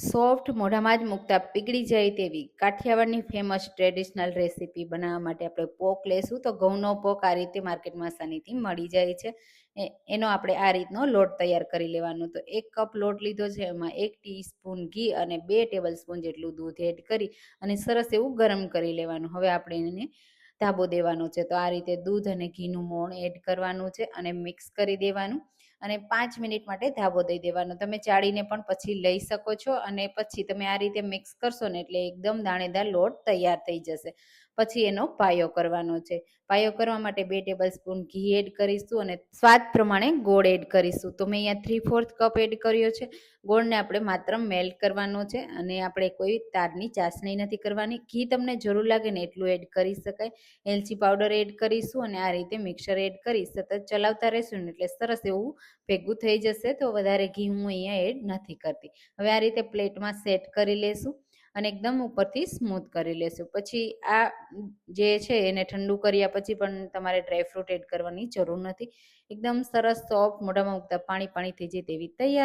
Soft મોઢામાં જ મૂકતા પીગળી જાય તેવી કાઠિયાવાડની ફેમસ ટ્રેડિશનલ રેસીપી બનાવવા માટે આપણે પોક લેશું. તો ઘઉંનો પોક આ રીતે માર્કેટમાં આસાનીથી મળી જાય છે. એનો આપણે આ રીતનો લોટ તૈયાર કરી લેવાનો. તો 1 કપ લોટ લીધો છે, એમાં 1 ટીસ્પૂન ઘી અને 2 ટેબલસ્પૂન જેટલું દૂધ એડ કરી અને સરસ એવું ગરમ કરી લેવાનું. હવે આપણે એને ધાબો દેવાનો છે. તો આ રીતે દૂધ અને ઘીનું મોણ એડ કરવાનું છે અને મિક્સ કરી દેવાનું અને 5 મિનિટ માટે ધાબો દઈ દેવાનો. તમે ચાળીને પણ પછી લઈ શકો છો અને પછી તમે આ રીતે મિક્સ કરશો ને એટલે એકદમ દાણેદાર લોટ તૈયાર થઈ જશે. પછી એનો પાયો કરવાનો છે. પાયો કરવા માટે 2 ટેબલસ્પૂન ઘી એડ કરીશું અને સ્વાદ પ્રમાણે ગોળ એડ કરીશું. તો મેં અહીંયા 3/4 કપ એડ કર્યો છે. ગોળને આપણે માત્ર મેલ્ટ કરવાનો છે અને આપણે કોઈ તારની ચાસણી નથી કરવાની. ઘી તમને જરૂર લાગે ને એટલું એડ કરી શકાય. એલચી પાવડર એડ કરીશું અને આ રીતે મિક્સર એડ કરી સતત ચલાવતા રહીશું ને એટલે સરસ એવું ભેગું થઈ જશે. તો વધારે ઘી હું અહીંયા એડ નથી કરતી. હવે આ રીતે પ્લેટમાં સેટ કરી લેશું અને એકદમ ઉપરથી સ્મૂથ કરી લેશું. પછી આ જે છે એને ઠંડુ કર્યા પછી પણ તમારે ડ્રાયફ્રૂટ એડ કરવાની જરૂર નથી. એકદમ સરસ સોફ્ટ મોઢામાં મૂકતા પાણી પાણી થઈ જાય તેવી તૈયાર.